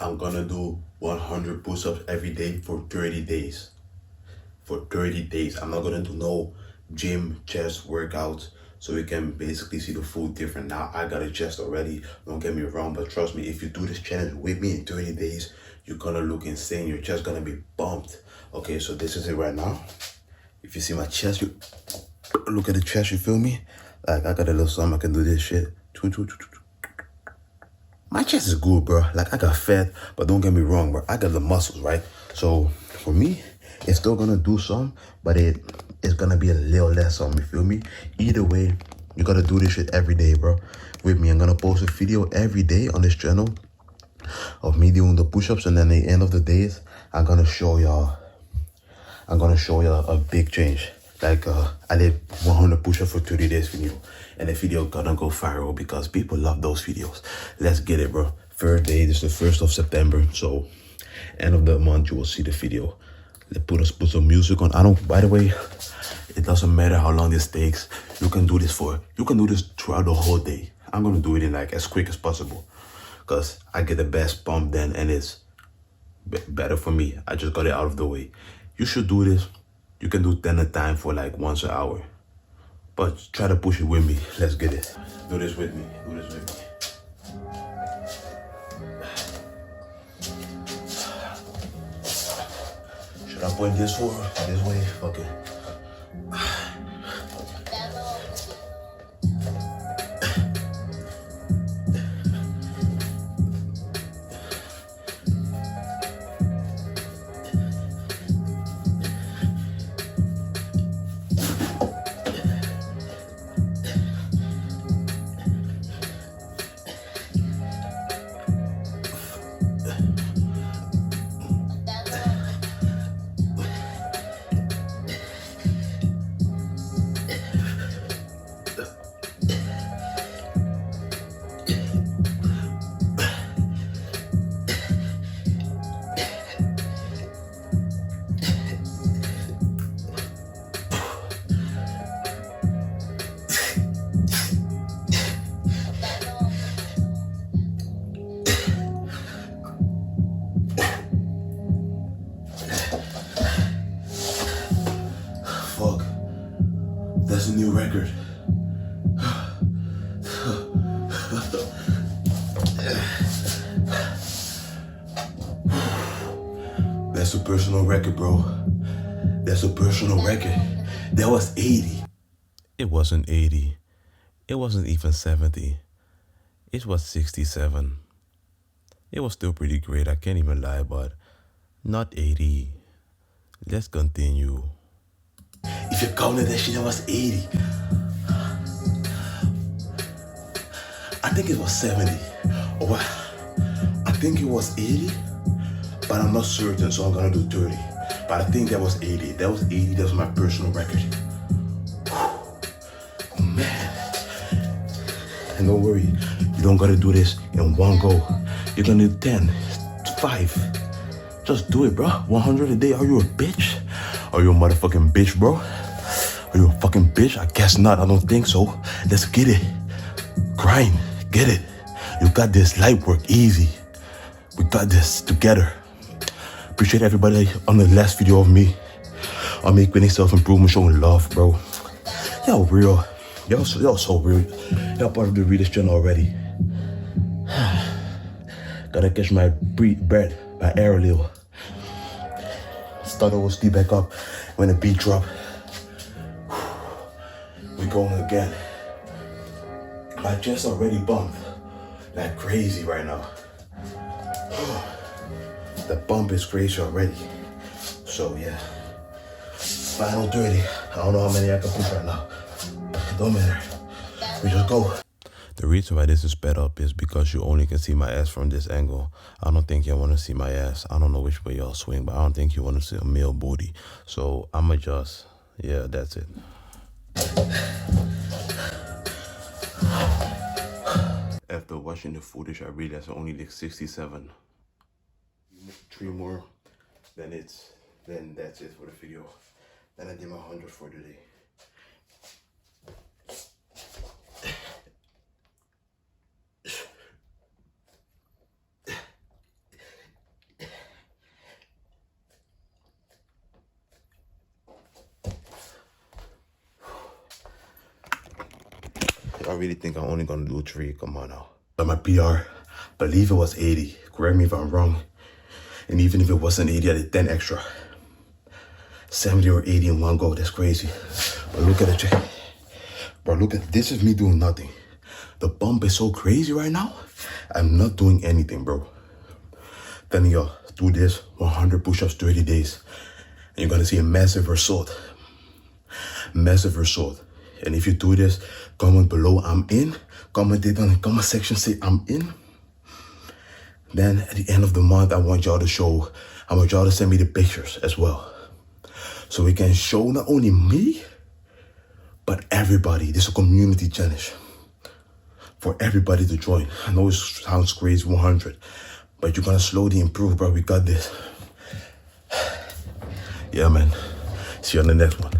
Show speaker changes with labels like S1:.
S1: I'm gonna do 100 push-ups every day for 30 days. For 30 days. I'm not gonna do no gym chest workouts, so you can basically see the full difference. Now I got a chest already, don't get me wrong, but trust me, if you do this challenge with me in 30 days, you're gonna look insane. Your chest gonna be bumped. Okay, so this is it right now. If you see my chest, you look at the chest, you feel me? Like I got a little something, I can do this shit. My chest is good, bro. Like I got fat, but don't get me wrong, bro. I got the muscles, right? So for me, it's still gonna do some, but it's gonna be a little less some, you feel me? Either way, you gotta do this shit every day, bro. With me, I'm gonna post a video every day on this channel of me doing the push-ups, and then at the end of the days, I'm gonna show y'all a big change. Like I did 100 push-ups for 30 days video, and the video gonna go viral because people love those videos. Let's get it, bro. First day, this is the 1st of September, so end of the month you will see the video. Let's put some music on. By the way, it doesn't matter how long this takes. You can do this throughout the whole day. I'm gonna do it in like as quick as possible, because I get the best pump then, and it's better for me. I just got it out of the way. You should do this. You can do 10 a time for like once an hour. But try to push it with me. Let's get it. Do this with me. Do this with me. Should I point this way? This way? Fuck it. Fuck. That's a new record. That's a personal record, bro. That's a personal record. That was 80. It wasn't 80. It wasn't even 70. It was 67. It was still pretty great, I can't even lie, but not 80. Let's continue. If you counted that shit, that was 80. I think it was 70. Or I think it was 80, but I'm not certain, so I'm gonna do 30. But I think that was 80. That was 80, that was my personal record. Whew. Man. And don't worry, you don't gotta do this in one go. You're gonna do 10, 5. Just do it, bro. 100 a day. Are you a bitch? Are you a motherfucking bitch, bro? Are you a fucking bitch? I guess not. I don't think so. Let's get it. Grind. Get it. You got this. Light work. Easy. We got this together. Appreciate everybody on the last video of me. On me quitting self-improvement, showing love, bro. Y'all real. Y'all so real. Y'all part of the DaRealest channel already. Gotta catch my breath by air a little. Start over, speed back up. When the beat drop, we going again. My chest already bumped like crazy right now. The bump is crazy already. So yeah, final 30. I don't know how many I can push right now. Don't matter. We just go. The reason why this is sped up is because you only can see my ass from this angle. I don't think y'all want to see my ass. I don't know which way y'all swing, but I don't think you want to see a male booty. So I'ma just, yeah, that's it. After watching the footage, I realized I only did 67. 3 more, then that's it for the video. Then I did my 100 for today. really think I'm only gonna do 3. Come on now. But my PR, believe it was 80. Correct me if I'm wrong. And even if it wasn't 80, I did 10 extra. 70 or 80 in one go. That's crazy. But look at it. Bro, look at this. Is me doing nothing. The pump is so crazy right now. I'm not doing anything, bro. Telling y'all, do this 100 push-ups, 30 days. And you're gonna see a massive result. Massive result. And if you do this, comment below, I'm in. Commentate on the comment section, say I'm in. Then at the end of the month, I want y'all to send me the pictures as well. So we can show not only me, but everybody. This is a community challenge for everybody to join. I know it sounds crazy, 100, but you're gonna slowly improve, bro. We got this. Yeah, man. See you on the next one.